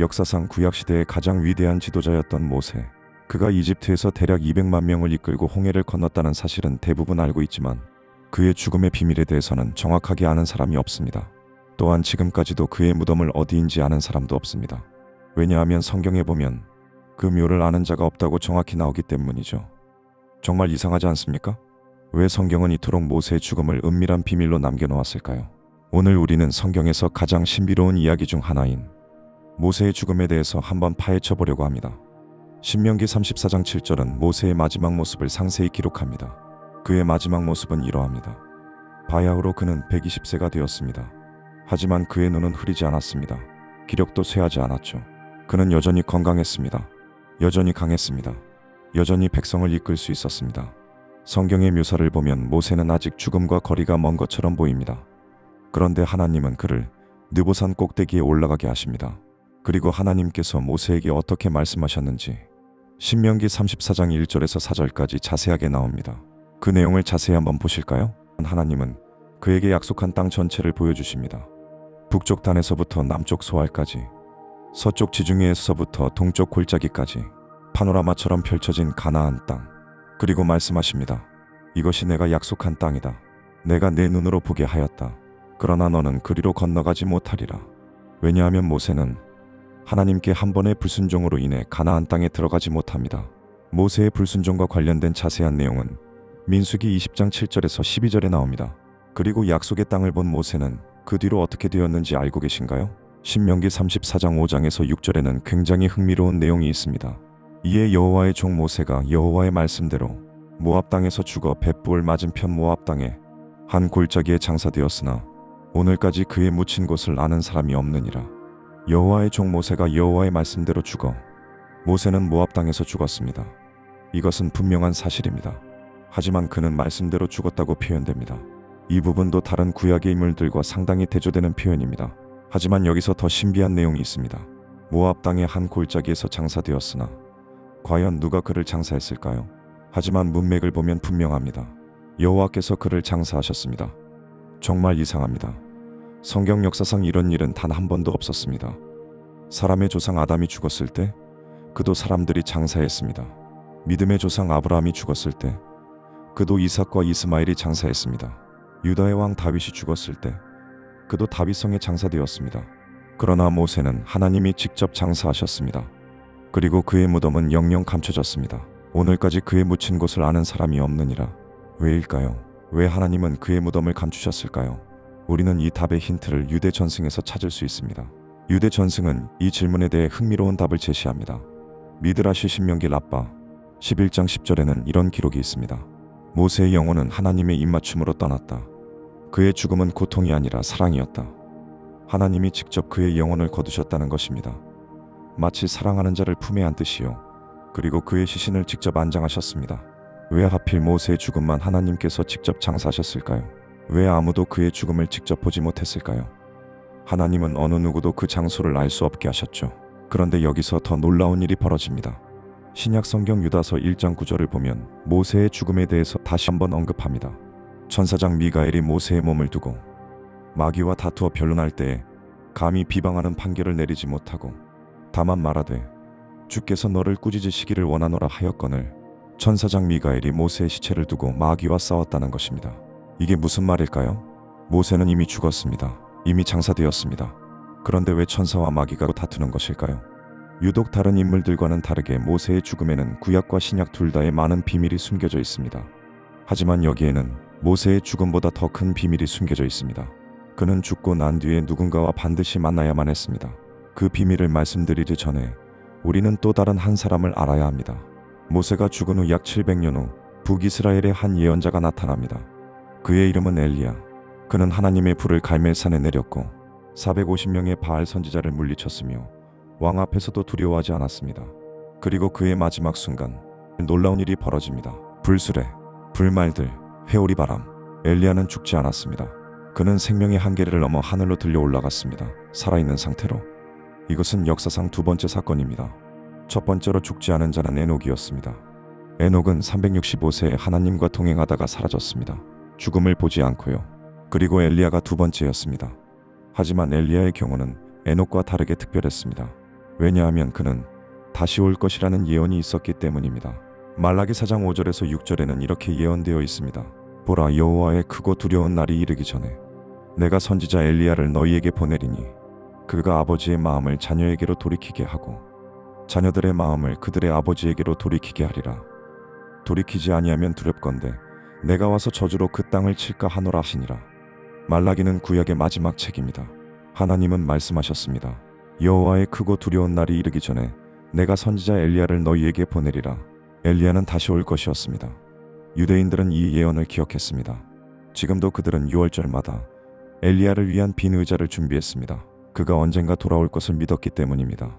역사상 구약시대의 가장 위대한 지도자였던 모세. 그가 이집트에서 대략 200만 명을 이끌고 홍해를 건넜다는 사실은 대부분 알고 있지만 그의 죽음의 비밀에 대해서는 정확하게 아는 사람이 없습니다. 또한 지금까지도 그의 무덤을 어디인지 아는 사람도 없습니다. 왜냐하면 성경에 보면 그 묘를 아는 자가 없다고 정확히 나오기 때문이죠. 정말 이상하지 않습니까? 왜 성경은 이토록 모세의 죽음을 은밀한 비밀로 남겨놓았을까요? 오늘 우리는 성경에서 가장 신비로운 이야기 중 하나인 모세의 죽음에 대해서 한번 파헤쳐 보려고 합니다. 신명기 34장 7절은 모세의 마지막 모습을 상세히 기록합니다. 그의 마지막 모습은 이러합니다. 바야흐로 그는 120세가 되었습니다. 하지만 그의 눈은 흐리지 않았습니다. 기력도 쇠하지 않았죠. 그는 여전히 건강했습니다. 여전히 강했습니다. 여전히 백성을 이끌 수 있었습니다. 성경의 묘사를 보면 모세는 아직 죽음과 거리가 먼 것처럼 보입니다. 그런데 하나님은 그를 느보산 꼭대기에 올라가게 하십니다. 그리고 하나님께서 모세에게 어떻게 말씀하셨는지 신명기 34장 1절에서 4절까지 자세하게 나옵니다. 그 내용을 자세히 한번 보실까요? 하나님은 그에게 약속한 땅 전체를 보여주십니다. 북쪽 단에서부터 남쪽 소알까지, 서쪽 지중해에서부터 동쪽 골짜기까지 파노라마처럼 펼쳐진 가나안 땅. 그리고 말씀하십니다. 이것이 내가 약속한 땅이다. 내가 내 눈으로 보게 하였다. 그러나 너는 그리로 건너가지 못하리라. 왜냐하면 모세는 하나님께 한 번의 불순종으로 인해 가나안 땅에 들어가지 못합니다. 모세의 불순종과 관련된 자세한 내용은 민수기 20장 7절에서 12절에 나옵니다. 그리고 약속의 땅을 본 모세는 그 뒤로 어떻게 되었는지 알고 계신가요? 신명기 34장 5장에서 6절에는 굉장히 흥미로운 내용이 있습니다. 이에 여호와의 종 모세가 여호와의 말씀대로 모압 땅에서 죽어 벳부을 맞은편 모압 땅에 한 골짜기에 장사되었으나 오늘까지 그의 묻힌 곳을 아는 사람이 없느니라. 여호와의 종 모세가 여호와의 말씀대로 죽어 모세는 모압 땅에서 죽었습니다. 이것은 분명한 사실입니다. 하지만 그는 말씀대로 죽었다고 표현됩니다. 이 부분도 다른 구약의 인물들과 상당히 대조되는 표현입니다. 하지만 여기서 더 신비한 내용이 있습니다. 모압 땅의 한 골짜기에서 장사되었으나 과연 누가 그를 장사했을까요? 하지만 문맥을 보면 분명합니다. 여호와께서 그를 장사하셨습니다. 정말 이상합니다. 성경 역사상 이런 일은 단 한 번도 없었습니다. 사람의 조상 아담이 죽었을 때 그도 사람들이 장사했습니다. 믿음의 조상 아브라함이 죽었을 때 그도 이삭과 이스마엘이 장사했습니다. 유다의 왕 다윗이 죽었을 때 그도 다윗성에 장사되었습니다. 그러나 모세는 하나님이 직접 장사하셨습니다. 그리고 그의 무덤은 영영 감춰졌습니다. 오늘까지 그의 묻힌 곳을 아는 사람이 없느니라. 왜일까요? 왜 하나님은 그의 무덤을 감추셨을까요? 우리는 이 답의 힌트를 유대 전승에서 찾을 수 있습니다. 유대 전승은 이 질문에 대해 흥미로운 답을 제시합니다. 미드라시 신명기 라빠 11장 10절에는 이런 기록이 있습니다. 모세의 영혼은 하나님의 입맞춤으로 떠났다. 그의 죽음은 고통이 아니라 사랑이었다. 하나님이 직접 그의 영혼을 거두셨다는 것입니다. 마치 사랑하는 자를 품에 안듯이요. 그리고 그의 시신을 직접 안장하셨습니다. 왜 하필 모세의 죽음만 하나님께서 직접 장사하셨을까요? 왜 아무도 그의 죽음을 직접 보지 못했을까요? 하나님은 어느 누구도 그 장소를 알 수 없게 하셨죠. 그런데 여기서 더 놀라운 일이 벌어집니다. 신약 성경 유다서 1장 9절을 보면 모세의 죽음에 대해서 다시 한번 언급합니다. 천사장 미가엘이 모세의 몸을 두고 마귀와 다투어 변론할 때에 감히 비방하는 판결을 내리지 못하고 다만 말하되 주께서 너를 꾸짖으시기를 원하노라 하였거늘 천사장 미가엘이 모세의 시체를 두고 마귀와 싸웠다는 것입니다. 이게 무슨 말일까요? 모세는 이미 죽었습니다. 이미 장사되었습니다. 그런데 왜 천사와 마귀가 다투는 것일까요? 유독 다른 인물들과는 다르게 모세의 죽음에는 구약과 신약 둘 다에 많은 비밀이 숨겨져 있습니다. 하지만 여기에는 모세의 죽음보다 더 큰 비밀이 숨겨져 있습니다. 그는 죽고 난 뒤에 누군가와 반드시 만나야만 했습니다. 그 비밀을 말씀드리기 전에 우리는 또 다른 한 사람을 알아야 합니다. 모세가 죽은 후 약 700년 후 북이스라엘의 한 예언자가 나타납니다. 그의 이름은 엘리야. 그는 하나님의 불을 갈멜산에 내렸고 450명의 바알 선지자를 물리쳤으며 왕 앞에서도 두려워하지 않았습니다. 그리고 그의 마지막 순간 놀라운 일이 벌어집니다. 불수레, 불말들, 회오리바람. 엘리야는 죽지 않았습니다. 그는 생명의 한계를 넘어 하늘로 들려 올라갔습니다. 살아있는 상태로. 이것은 역사상 두 번째 사건입니다. 첫 번째로 죽지 않은 자는 에녹이었습니다. 에녹은 365세에 하나님과 동행하다가 사라졌습니다. 죽음을 보지 않고요. 그리고 엘리야가 두 번째였습니다. 하지만 엘리야의 경우는 에녹과 다르게 특별했습니다. 왜냐하면 그는 다시 올 것이라는 예언이 있었기 때문입니다. 말라기 4장 5절에서 6절에는 이렇게 예언되어 있습니다. 보라, 여호와의 크고 두려운 날이 이르기 전에 내가 선지자 엘리야를 너희에게 보내리니 그가 아버지의 마음을 자녀에게로 돌이키게 하고 자녀들의 마음을 그들의 아버지에게로 돌이키게 하리라. 돌이키지 아니하면 두렵건대 내가 와서 저주로 그 땅을 칠까 하노라 하시니라. 말라기는 구약의 마지막 책입니다. 하나님은 말씀하셨습니다. 여호와의 크고 두려운 날이 이르기 전에 내가 선지자 엘리야를 너희에게 보내리라. 엘리야는 다시 올 것이었습니다. 유대인들은 이 예언을 기억했습니다. 지금도 그들은 6월절마다 엘리야를 위한 빈 의자를 준비했습니다. 그가 언젠가 돌아올 것을 믿었기 때문입니다.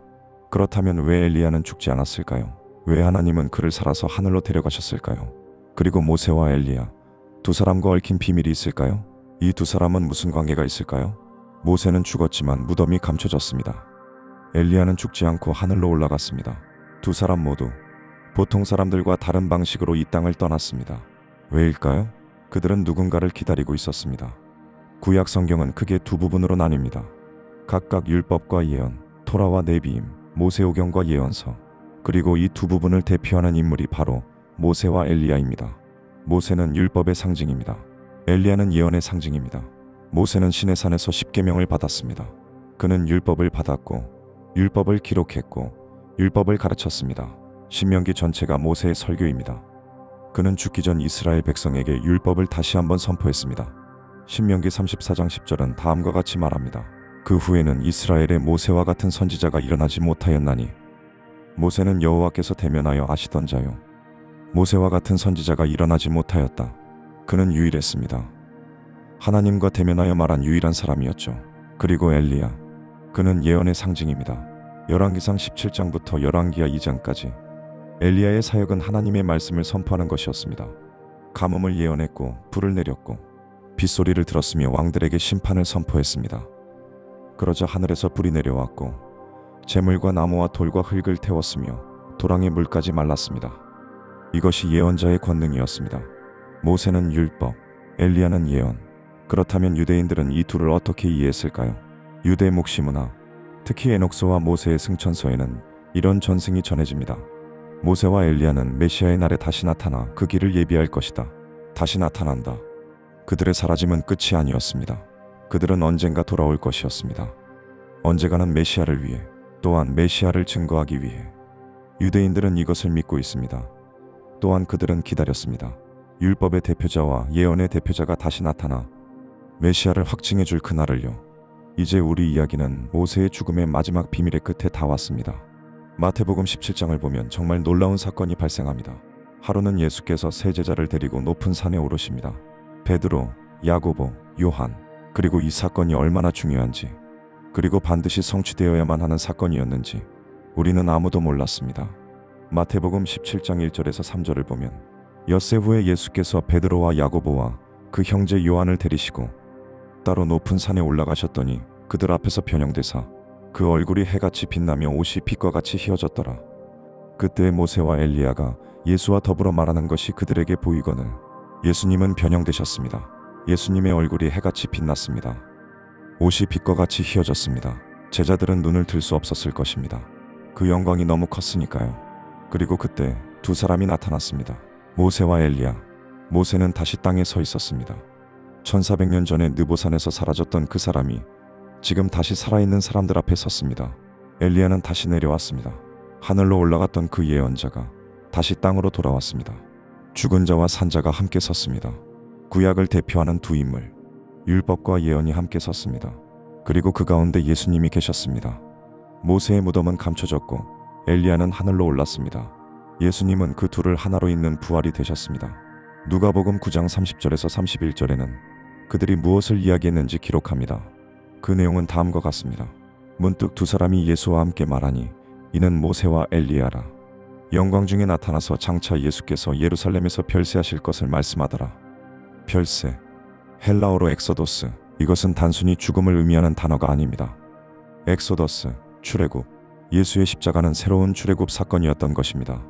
그렇다면 왜 엘리야는 죽지 않았을까요? 왜 하나님은 그를 살아서 하늘로 데려가셨을까요? 그리고 모세와 엘리야, 두 사람과 얽힌 비밀이 있을까요? 이 두 사람은 무슨 관계가 있을까요? 모세는 죽었지만 무덤이 감춰졌습니다. 엘리야는 죽지 않고 하늘로 올라갔습니다. 두 사람 모두 보통 사람들과 다른 방식으로 이 땅을 떠났습니다. 왜일까요? 그들은 누군가를 기다리고 있었습니다. 구약 성경은 크게 두 부분으로 나뉩니다. 각각 율법과 예언, 토라와 네비임, 모세오경과 예언서, 그리고 이 두 부분을 대표하는 인물이 바로 모세와 엘리야입니다. 모세는 율법의 상징입니다. 엘리야는 예언의 상징입니다. 모세는 시내산에서 십계명을 받았습니다. 그는 율법을 받았고 율법을 기록했고 율법을 가르쳤습니다. 신명기 전체가 모세의 설교입니다. 그는 죽기 전 이스라엘 백성에게 율법을 다시 한번 선포했습니다. 신명기 34장 10절은 다음과 같이 말합니다. 그 후에는 이스라엘에 모세와 같은 선지자가 일어나지 못하였나니 모세는 여호와께서 대면하여 아시던 자요. 모세와 같은 선지자가 일어나지 못하였다. 그는 유일했습니다. 하나님과 대면하여 말한 유일한 사람이었죠. 그리고 엘리야, 그는 예언의 상징입니다. 열왕기상 17장부터 열왕기하 2장까지 엘리야의 사역은 하나님의 말씀을 선포하는 것이었습니다. 가뭄을 예언했고 불을 내렸고 빗소리를 들었으며 왕들에게 심판을 선포했습니다. 그러자 하늘에서 불이 내려왔고 재물과 나무와 돌과 흙을 태웠으며 도랑의 물까지 말랐습니다. 이것이 예언자의 권능이었습니다. 모세는 율법, 엘리야는 예언. 그렇다면 유대인들은 이 둘을 어떻게 이해했을까요? 유대 묵시문화, 특히 에녹스와 모세의 승천서에는 이런 전승이 전해집니다. 모세와 엘리야는 메시아의 날에 다시 나타나 그 길을 예비할 것이다. 다시 나타난다. 그들의 사라짐은 끝이 아니었습니다. 그들은 언젠가 돌아올 것이었습니다. 언젠가는 메시아를 위해, 또한 메시아를 증거하기 위해. 유대인들은 이것을 믿고 있습니다. 또한 그들은 기다렸습니다. 율법의 대표자와 예언의 대표자가 다시 나타나 메시아를 확증해 줄 그날을요. 이제 우리 이야기는 모세의 죽음의 마지막 비밀의 끝에 다 왔습니다. 마태복음 17장을 보면 정말 놀라운 사건이 발생합니다. 하루는 예수께서 세 제자를 데리고 높은 산에 오르십니다. 베드로, 야고보, 요한. 그리고 이 사건이 얼마나 중요한지, 그리고 반드시 성취되어야만 하는 사건이었는지 우리는 아무도 몰랐습니다. 마태복음 17장 1절에서 3절을 보면 엿새 후에 예수께서 베드로와 야고보와 그 형제 요한을 데리시고 따로 높은 산에 올라가셨더니 그들 앞에서 변형되사 그 얼굴이 해같이 빛나며 옷이 빛과 같이 휘어졌더라. 그때 모세와 엘리야가 예수와 더불어 말하는 것이 그들에게 보이거늘 예수님은 변형되셨습니다. 예수님의 얼굴이 해같이 빛났습니다. 옷이 빛과 같이 휘어졌습니다. 제자들은 눈을 들 수 없었을 것입니다. 그 영광이 너무 컸으니까요. 그리고 그때 두 사람이 나타났습니다. 모세와 엘리야. 모세는 다시 땅에 서 있었습니다. 1400년 전에 느보산에서 사라졌던 그 사람이 지금 다시 살아있는 사람들 앞에 섰습니다. 엘리야는 다시 내려왔습니다. 하늘로 올라갔던 그 예언자가 다시 땅으로 돌아왔습니다. 죽은 자와 산 자가 함께 섰습니다. 구약을 대표하는 두 인물, 율법과 예언이 함께 섰습니다. 그리고 그 가운데 예수님이 계셨습니다. 모세의 무덤은 감춰졌고 엘리야는 하늘로 올랐습니다. 예수님은 그 둘을 하나로 잇는 부활이 되셨습니다. 누가복음 9장 30절에서 31절에는 그들이 무엇을 이야기했는지 기록합니다. 그 내용은 다음과 같습니다. 문득 두 사람이 예수와 함께 말하니 이는 모세와 엘리야라. 영광 중에 나타나서 장차 예수께서 예루살렘에서 별세하실 것을 말씀하더라. 별세, 헬라어로 엑소도스. 이것은 단순히 죽음을 의미하는 단어가 아닙니다. 엑소더스, 출애굽. 예수의 십자가는 새로운 출애굽 사건이었던 것입니다.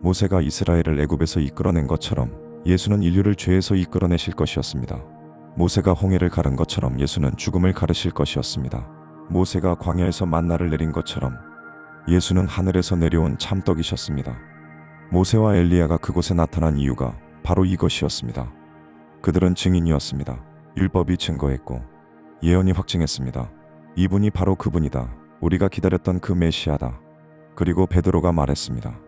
모세가 이스라엘을 애굽에서 이끌어낸 것처럼 예수는 인류를 죄에서 이끌어내실 것이었습니다. 모세가 홍해를 가른 것처럼 예수는 죽음을 가르실 것이었습니다. 모세가 광야에서 만나를 내린 것처럼 예수는 하늘에서 내려온 참떡이셨습니다. 모세와 엘리야가 그곳에 나타난 이유가 바로 이것이었습니다. 그들은 증인이었습니다. 율법이 증거했고 예언이 확증했습니다. 이분이 바로 그분이다. 우리가 기다렸던 그 메시아다. 그리고 베드로가 말했습니다.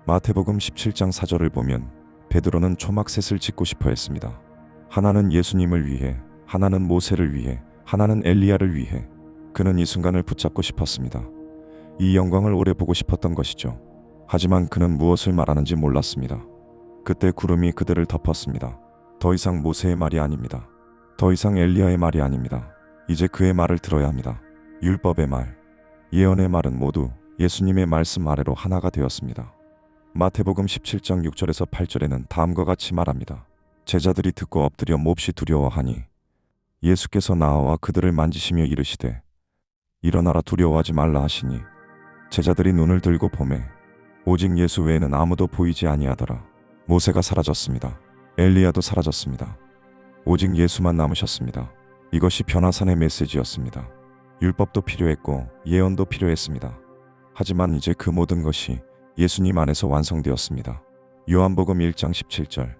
마태복음 17장 4절을 보면 베드로는 초막셋을 짓고 싶어 했습니다. 하나는 예수님을 위해, 하나는 모세를 위해, 하나는 엘리야를 위해. 그는 이 순간을 붙잡고 싶었습니다. 이 영광을 오래 보고 싶었던 것이죠. 하지만 그는 무엇을 말하는지 몰랐습니다. 그때 구름이 그들을 덮었습니다. 더 이상 모세의 말이 아닙니다. 더 이상 엘리야의 말이 아닙니다. 이제 그의 말을 들어야 합니다. 율법의 말, 예언의 말은 모두 예수님의 말씀 아래로 하나가 되었습니다. 마태복음 17장 6절에서 8절에는 다음과 같이 말합니다. 제자들이 듣고 엎드려 몹시 두려워하니 예수께서 나와 그들을 만지시며 이르시되 일어나라 두려워하지 말라 하시니 제자들이 눈을 들고 보매 오직 예수 외에는 아무도 보이지 아니하더라. 모세가 사라졌습니다. 엘리야도 사라졌습니다. 오직 예수만 남으셨습니다. 이것이 변화산의 메시지였습니다. 율법도 필요했고 예언도 필요했습니다. 하지만 이제 그 모든 것이 예수님 안에서 완성되었습니다. 요한복음 1장 17절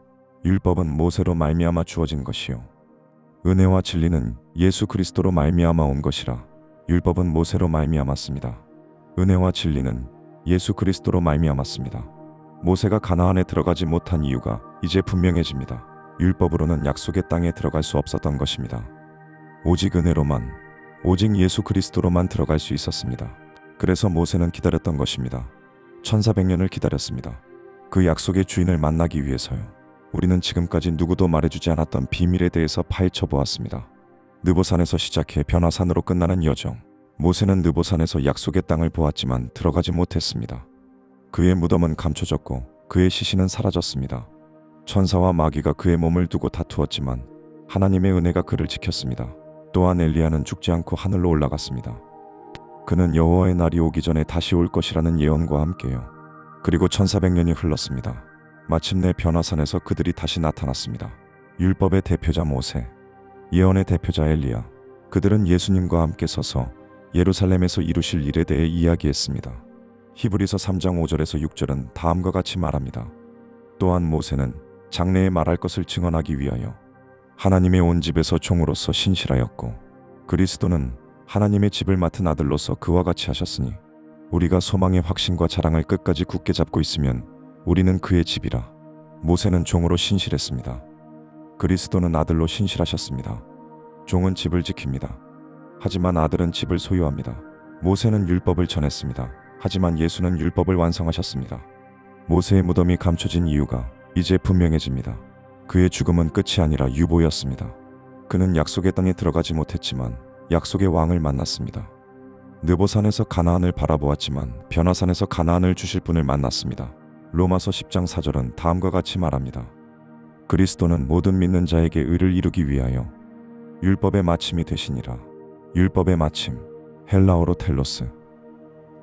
율법은 모세로 말미암아 주어진 것이요 은혜와 진리는 예수 그리스도로 말미암아 온 것이라. 율법은 모세로 말미암았습니다. 은혜와 진리는 예수 그리스도로 말미암았습니다. 모세가 가나안에 들어가지 못한 이유가 이제 분명해집니다. 율법으로는 약속의 땅에 들어갈 수 없었던 것입니다. 오직 은혜로만, 오직 예수 그리스도로만 들어갈 수 있었습니다. 그래서 모세는 기다렸던 것입니다. 1400년을 기다렸습니다. 그 약속의 주인을 만나기 위해서요. 우리는 지금까지 누구도 말해주지 않았던 비밀에 대해서 파헤쳐 보았습니다. 느보산에서 시작해 변화산으로 끝나는 여정. 모세는 느보산에서 약속의 땅을 보았지만 들어가지 못했습니다. 그의 무덤은 감춰졌고 그의 시신은 사라졌습니다. 천사와 마귀가 그의 몸을 두고 다투었지만 하나님의 은혜가 그를 지켰습니다. 또한 엘리야는 죽지 않고 하늘로 올라갔습니다. 그는 여호와의 날이 오기 전에 다시 올 것이라는 예언과 함께요. 그리고 1400년이 흘렀습니다. 마침내 변화산에서 그들이 다시 나타났습니다. 율법의 대표자 모세, 예언의 대표자 엘리야. 그들은 예수님과 함께 서서 예루살렘에서 이루실 일에 대해 이야기했습니다. 히브리서 3장 5절에서 6절은 다음과 같이 말합니다. 또한 모세는 장래에 말할 것을 증언하기 위하여 하나님의 온 집에서 종으로서 신실하였고 그리스도는 하나님의 집을 맡은 아들로서 그와 같이 하셨으니 우리가 소망의 확신과 자랑을 끝까지 굳게 잡고 있으면 우리는 그의 집이라. 모세는 종으로 신실했습니다. 그리스도는 아들로 신실하셨습니다. 종은 집을 지킵니다. 하지만 아들은 집을 소유합니다. 모세는 율법을 전했습니다. 하지만 예수는 율법을 완성하셨습니다. 모세의 무덤이 감춰진 이유가 이제 분명해집니다. 그의 죽음은 끝이 아니라 유보였습니다. 그는 약속의 땅에 들어가지 못했지만 약속의 왕을 만났습니다. 느보산에서 가나안을 바라보았지만 변화산에서 가나안을 주실 분을 만났습니다. 로마서 10장 4절은 다음과 같이 말합니다. 그리스도는 모든 믿는 자에게 의를 이루기 위하여 율법의 마침이 되시니라. 율법의 마침, 헬라어로 텔로스.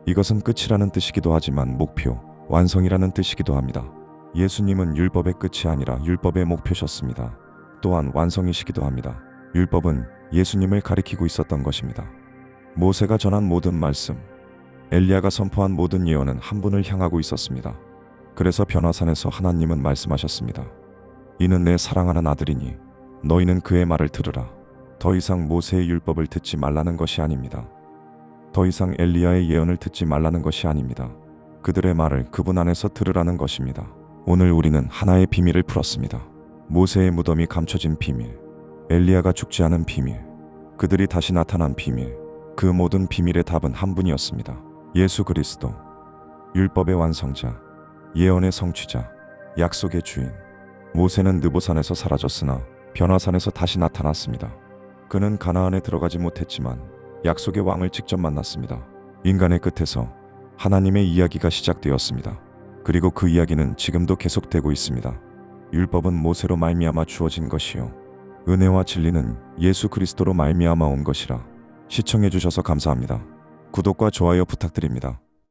이것은 끝이라는 뜻이기도 하지만 목표, 완성이라는 뜻이기도 합니다. 예수님은 율법의 끝이 아니라 율법의 목표셨습니다. 또한 완성이시기도 합니다. 율법은 예수님을 가리키고 있었던 것입니다. 모세가 전한 모든 말씀, 엘리야가 선포한 모든 예언은 한 분을 향하고 있었습니다. 그래서 변화산에서 하나님은 말씀하셨습니다. 이는 내 사랑하는 아들이니 너희는 그의 말을 들으라. 더 이상 모세의 율법을 듣지 말라는 것이 아닙니다. 더 이상 엘리야의 예언을 듣지 말라는 것이 아닙니다. 그들의 말을 그분 안에서 들으라는 것입니다. 오늘 우리는 하나의 비밀을 풀었습니다. 모세의 무덤이 감춰진 비밀, 엘리야가 죽지 않은 비밀, 그들이 다시 나타난 비밀. 그 모든 비밀의 답은 한 분이었습니다. 예수 그리스도, 율법의 완성자, 예언의 성취자, 약속의 주인. 모세는 느보산에서 사라졌으나 변화산에서 다시 나타났습니다. 그는 가나안에 들어가지 못했지만 약속의 왕을 직접 만났습니다. 인간의 끝에서 하나님의 이야기가 시작되었습니다. 그리고 그 이야기는 지금도 계속되고 있습니다. 율법은 모세로 말미암아 주어진 것이요 은혜와 진리는 예수 그리스도로 말미암아 온 것이라. 시청해 주셔서 감사합니다. 구독과 좋아요 부탁드립니다.